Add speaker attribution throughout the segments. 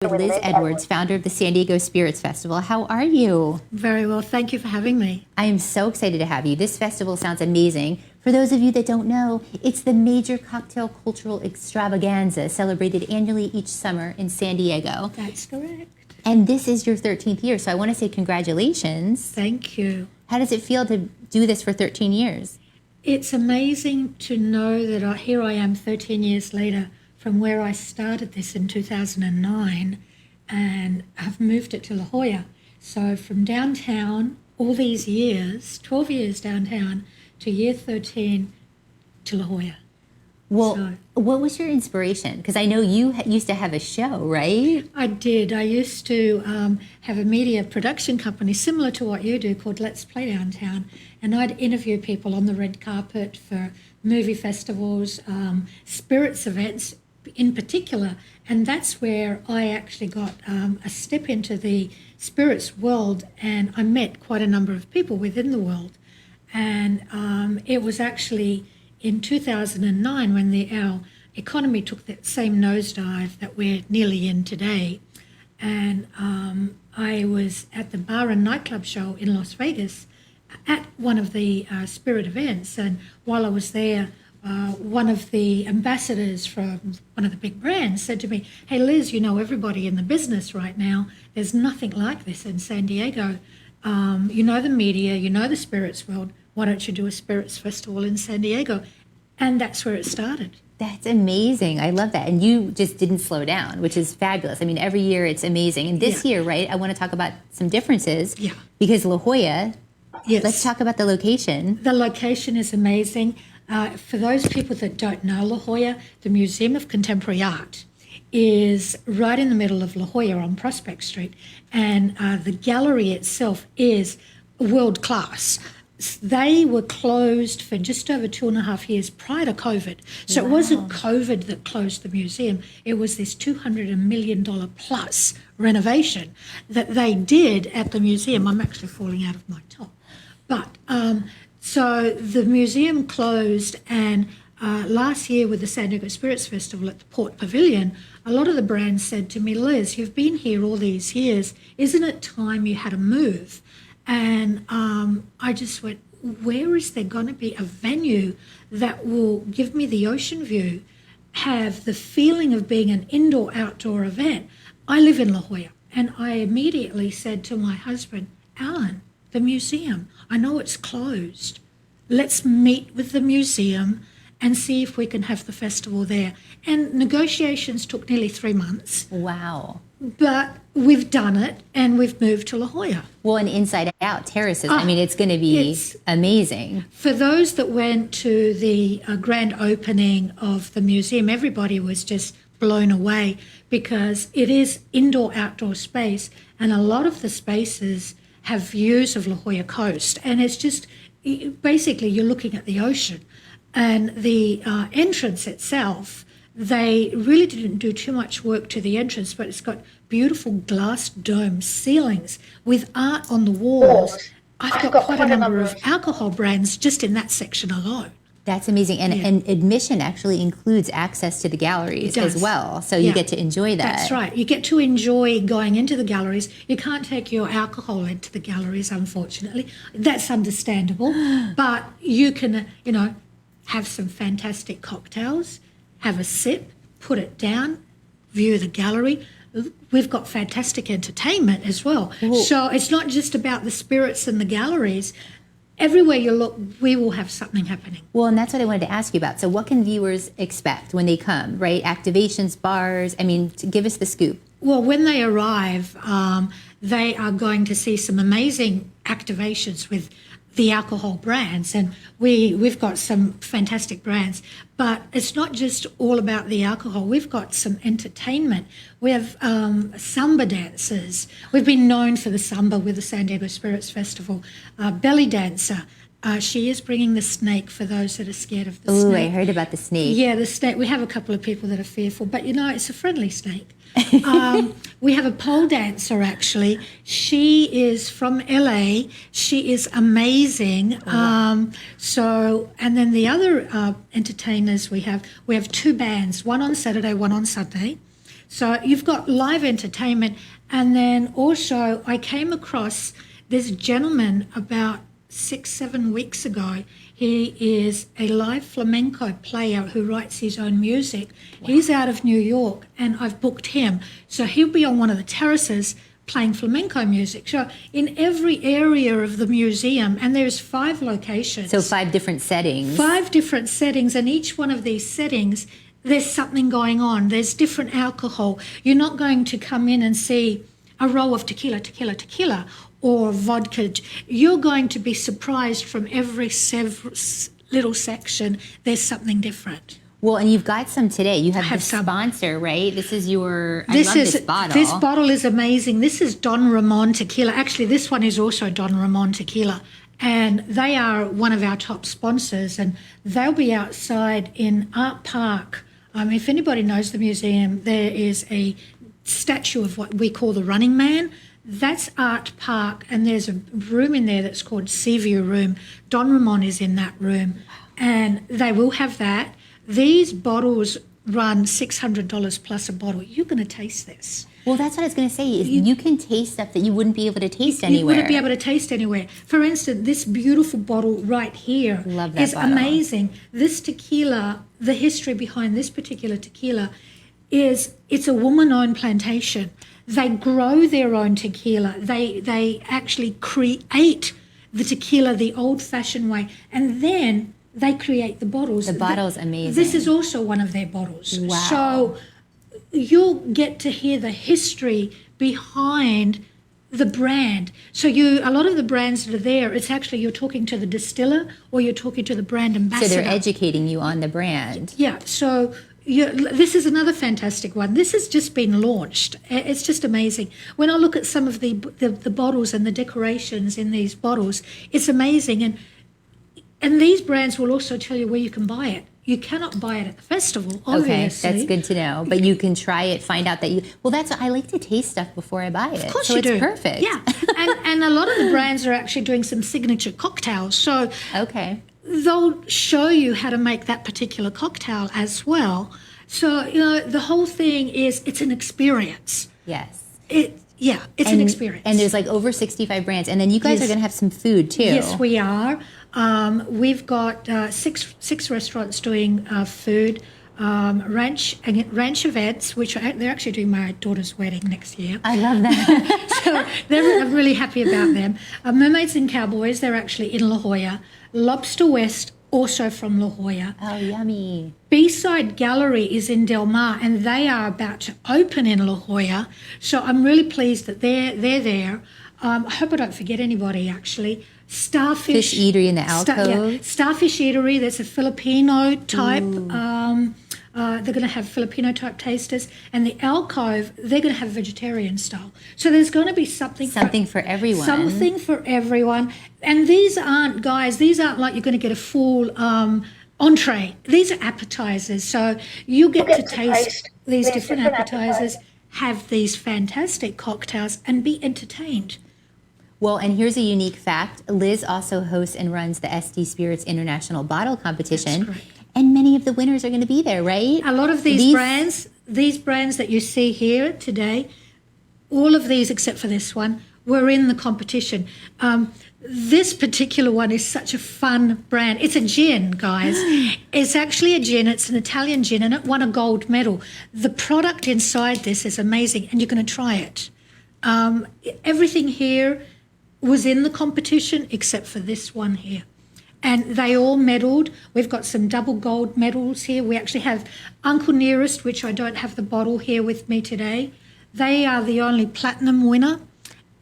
Speaker 1: With Liz Edwards, founder of the San Diego Spirits Festival. How are you?
Speaker 2: Very well. Thank you for having me.
Speaker 1: I am so excited to have you. This festival sounds amazing. For those of you that don't know, it's the major cocktail cultural extravaganza celebrated annually each summer in San Diego.
Speaker 2: That's correct.
Speaker 1: And this is your 13th year, so I want to say congratulations.
Speaker 2: Thank you.
Speaker 1: How does it feel to do this for 13 years?
Speaker 2: It's amazing to know that here I am 13 years later from where I started this in 2009, and I've moved it to La Jolla. So from downtown, all these years, 12 years downtown, to year 13 to La Jolla.
Speaker 1: Well, what was your inspiration? Because I know you used to have a show, right?
Speaker 2: I did. I used to have a media production company similar to what you do called Let's Play Downtown. And I'd interview people on the red carpet for movie festivals, spirits events in particular. And that's where I actually got a step into the spirits world, and I met quite a number of people within the world. And it was actually in 2009 when our economy took that same nosedive that we're nearly in today. And I was at the bar and nightclub show in Las Vegas at one of the spirit events. And while I was there, one of the ambassadors from one of the big brands said to me, "Hey Liz, you know everybody in the business right now. There's nothing like this in San Diego. You know the media, you know the spirits world. Why don't you do a spirits festival in San Diego?" And that's where it started.
Speaker 1: That's amazing. I love that. And you just didn't slow down, which is fabulous. I mean, every year it's amazing. And this year, right, I want to talk about some differences.
Speaker 2: Yeah.
Speaker 1: Because La Jolla,
Speaker 2: Yes.
Speaker 1: let's talk about the location.
Speaker 2: The location is amazing. For those people that don't know La Jolla, the Museum of Contemporary Art is right in the middle of La Jolla on Prospect Street. And the gallery itself is world class. They were closed for just over 2.5 years prior to COVID. So It wasn't COVID that closed the museum. It was this $200 million plus renovation that they did at the museum. I'm actually falling out of my top. But so the museum closed, and last year with the San Diego Spirits Festival at the Port Pavilion, a lot of the brands said to me, "Liz, you've been here all these years. Isn't it time you had a move?" And I just went, where is there going to be a venue that will give me the ocean view, have the feeling of being an indoor-outdoor event? I live in La Jolla, and I immediately said to my husband, "Alan, the museum, I know it's closed. Let's meet with the museum and see if we can have the festival there." And negotiations took nearly 3 months.
Speaker 1: Wow.
Speaker 2: But we've done it, and we've moved to La Jolla.
Speaker 1: Well, and inside out terraces. I mean, it's going to be amazing.
Speaker 2: For those that went to the grand opening of the museum, everybody was just blown away because it is indoor-outdoor space, and a lot of the spaces have views of La Jolla coast, and it's just basically you're looking at the ocean. And the entrance itself, they really didn't do too much work to the entrance, but it's got beautiful glass dome ceilings with art on the walls. I've got quite a number of alcohol brands just in that section alone.
Speaker 1: That's amazing. And admission actually includes access to the galleries as well. So you get to enjoy that.
Speaker 2: That's right. You get to enjoy going into the galleries. You can't take your alcohol into the galleries, unfortunately. That's understandable. But you can, have some fantastic cocktails, have a sip, put it down, view the gallery. We've got fantastic entertainment as well. Ooh. So it's not just about the spirits and the galleries. Everywhere you look, we will have something happening.
Speaker 1: Well, and that's what I wanted to ask you about. So what can viewers expect when they come, right? Activations, bars, give us the scoop.
Speaker 2: Well, when they arrive, they are going to see some amazing activations with the alcohol brands, and we've got some fantastic brands, but it's not just all about the alcohol. We've got some entertainment. We have samba dancers. We've been known for the samba with the San Diego Spirits Festival. Belly dancer. She is bringing the snake for those that are scared of the snake.
Speaker 1: Oh, I heard about the snake.
Speaker 2: Yeah, the snake. We have a couple of people that are fearful, but it's a friendly snake. We have a pole dancer, actually. She is from LA. She is amazing. And then the other entertainers we have 2 bands, one on Saturday, one on Sunday. So you've got live entertainment. And then also I came across this gentleman about 6-7 weeks ago. He is a live flamenco player who writes his own music. Wow. He's out of New York, and I've booked him. So he'll be on one of the terraces playing flamenco music. So in every area of the museum, and there's 5 locations.
Speaker 1: So 5 different settings.
Speaker 2: 5 different settings, and each one of these settings, there's something going on. There's different alcohol. You're not going to come in and see a row of tequila, or vodka. You're going to be surprised from every little section. There's something different.
Speaker 1: Well, and you've got some today. You have the sponsor, right? This is your, I love this bottle.
Speaker 2: This bottle is amazing. This is Don Ramon tequila. Actually, this one is also Don Ramon tequila. And they are one of our top sponsors, and they'll be outside in Art Park. If anybody knows the museum, there is a statue of what we call the Running Man. That's Art Park, and there's a room in there that's called Seaview Room. Don Ramon is in that room, and they will have that. These bottles run $600 plus a bottle. You're going to taste this.
Speaker 1: Well, that's what I was going to say. Is you can taste stuff that you wouldn't be able to taste anywhere.
Speaker 2: You wouldn't be able to taste anywhere. For instance, this beautiful bottle right here is amazing. This tequila, the history behind this particular tequila is it's a woman-owned plantation. They grow their own tequila. They actually create the tequila the old-fashioned way, and then they create the bottles.
Speaker 1: The bottle's amazing.
Speaker 2: This is also one of their bottles.
Speaker 1: Wow.
Speaker 2: So you'll get to hear the history behind the brand. So a lot of the brands that are there, it's actually you're talking to the distiller or you're talking to the brand ambassador.
Speaker 1: So they're educating you on the brand.
Speaker 2: Yeah. So this is another fantastic one. This has just been launched. It's just amazing. When I look at some of the bottles and the decorations in these bottles, it's amazing. And these brands will also tell you where you can buy it. You cannot buy it at the festival, obviously.
Speaker 1: Okay, that's good to know. But you can try it, find out that I like to taste stuff before I buy it.
Speaker 2: Of course
Speaker 1: so
Speaker 2: you do.
Speaker 1: It's perfect.
Speaker 2: Yeah, and a lot of the brands are actually doing some signature cocktails. So they'll show you how to make that particular cocktail as well. So, the whole thing is it's an experience.
Speaker 1: Yes.
Speaker 2: It's an experience.
Speaker 1: And there's like over 65 brands. And then you guys are going to have some food too.
Speaker 2: Yes, we are. We've got six restaurants doing food, ranch events, which they're actually doing my daughter's wedding next year.
Speaker 1: I love that.
Speaker 2: So I'm really happy about them. Mermaids and Cowboys, they're actually in La Jolla. Lobster West, also from La Jolla.
Speaker 1: Oh, yummy.
Speaker 2: B-Side Gallery is in Del Mar, and they are about to open in La Jolla. So I'm really pleased that they're there. I hope I don't forget anybody, actually. Starfish
Speaker 1: Eatery in the alcove.
Speaker 2: Starfish Eatery. That's a Filipino type. They're going to have Filipino type tasters, and the alcove they're going to have vegetarian style. So there's going to be something
Speaker 1: for everyone.
Speaker 2: Something for everyone. And these aren't like you're going to get a full entree. These are appetizers. So you get to taste these different appetizers, have these fantastic cocktails, and be entertained.
Speaker 1: Well, and here's a unique fact. Liz also hosts and runs the SD Spirits International Bottle Competition.
Speaker 2: That's correct.
Speaker 1: And many of the winners are going to be there, right?
Speaker 2: A lot of these brands that you see here today, all of these except for this one, were in the competition. This particular one is such a fun brand. It's a gin, guys. It's actually a gin. It's an Italian gin, and it won a gold medal. The product inside this is amazing, and you're going to try it. Everything here was in the competition except for this one here. And they all medalled. We've got some double gold medals here. We actually have Uncle Nearest, which I don't have the bottle here with me today. They are the only platinum winner.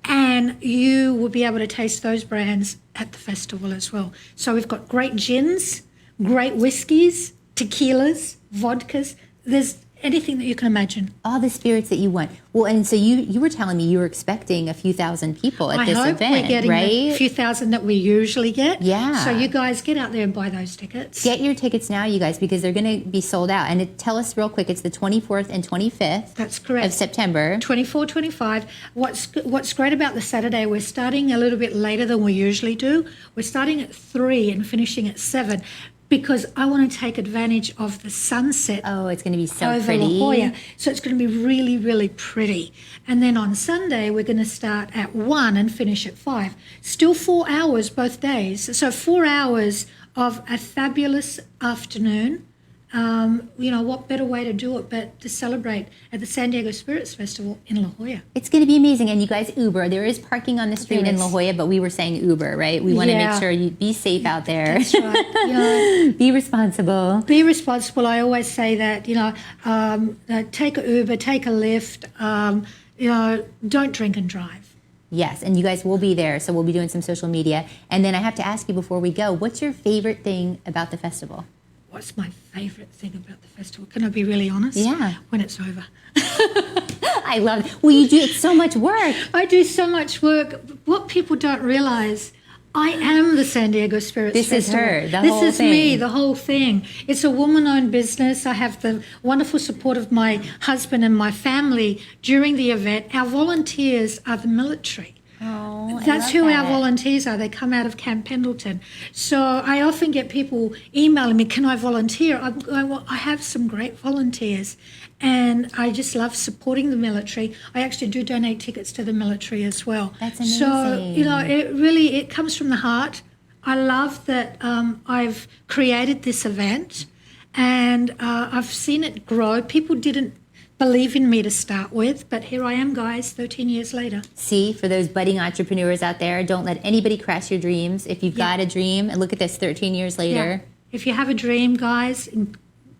Speaker 2: And you will be able to taste those brands at the festival as well. So we've got great gins, great whiskies, tequilas, vodkas. There's anything that you can imagine.
Speaker 1: All the spirits that you want. Well, and so you were telling me you were expecting a few thousand people at this event,
Speaker 2: we're getting
Speaker 1: right?
Speaker 2: a few thousand that we usually get.
Speaker 1: Yeah.
Speaker 2: So you guys get out there and buy those tickets.
Speaker 1: Get your tickets now, you guys, because they're going to be sold out. And tell us real quick, it's the 24th and 25th.
Speaker 2: That's correct.
Speaker 1: Of September.
Speaker 2: 24, 25. What's great about the Saturday, we're starting a little bit later than we usually do. We're starting at 3 and finishing at 7. because I want to take advantage of the sunset
Speaker 1: Oh, it's going to be so
Speaker 2: over
Speaker 1: pretty.
Speaker 2: La Jolla. So it's going to be really, really pretty. And then on Sunday, we're going to start at 1 and finish at 5. Still 4 hours both days. So 4 hours of a fabulous afternoon. What better way to do it but to celebrate at the San Diego Spirits Festival in La Jolla.
Speaker 1: It's going to be amazing. And you guys Uber. There is parking on the street
Speaker 2: There
Speaker 1: in La
Speaker 2: is.
Speaker 1: Jolla, but we were saying Uber, right? We want to make sure you be safe out there.
Speaker 2: That's right.
Speaker 1: Be responsible.
Speaker 2: Be responsible. I always say that, take a Uber, take a Lyft, don't drink and drive.
Speaker 1: Yes, and you guys will be there, so we'll be doing some social media. And then I have to ask you before we go, what's your favorite thing about the festival?
Speaker 2: What's my favourite thing about the festival? Can I be really honest?
Speaker 1: Yeah.
Speaker 2: When it's over.
Speaker 1: I love it. Well, you do, it's so much work.
Speaker 2: I do so much work. What people don't realise, I am the San Diego Spirits
Speaker 1: This is
Speaker 2: Festival.
Speaker 1: her, the whole
Speaker 2: This is
Speaker 1: thing.
Speaker 2: me, the whole thing. It's a woman-owned business. I have the wonderful support of my husband and my family during the event. Our volunteers are the military.
Speaker 1: Oh,
Speaker 2: That's who our volunteers are. They come out of Camp Pendleton. So I often get people emailing me, can I volunteer? I'm going, well, I have some great volunteers. And I just love supporting the military. I actually do donate tickets to the military as well.
Speaker 1: That's amazing.
Speaker 2: So, it comes from the heart. I love that I've created this event and I've seen it grow. People didn't believe in me to start with, but here I am, guys, 13 years later.
Speaker 1: See, for those budding entrepreneurs out there, don't let anybody crash your dreams. If you've got a dream, and look at this 13 years later.
Speaker 2: Yeah. If you have a dream, guys,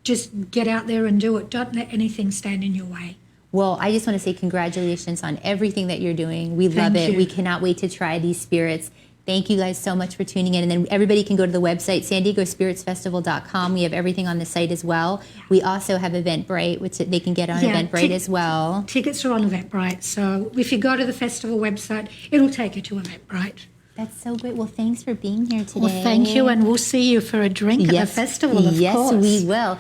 Speaker 2: just get out there and do it. Don't let anything stand in your way.
Speaker 1: Well, I just want to say congratulations on everything that you're doing. We love
Speaker 2: Thank
Speaker 1: it.
Speaker 2: you.
Speaker 1: We cannot wait to try these spirits. Thank you guys so much for tuning in. And then everybody can go to the website, SanDiegoSpiritsFestival.com. We have everything on the site as well. We also have Eventbrite, which they can get on Eventbrite as well.
Speaker 2: Tickets are on Eventbrite. So if you go to the festival website, it'll take you to Eventbrite.
Speaker 1: That's so great. Well, thanks for being here today.
Speaker 2: Well, thank you. And we'll see you for a drink at the festival, of course.
Speaker 1: Yes, we will.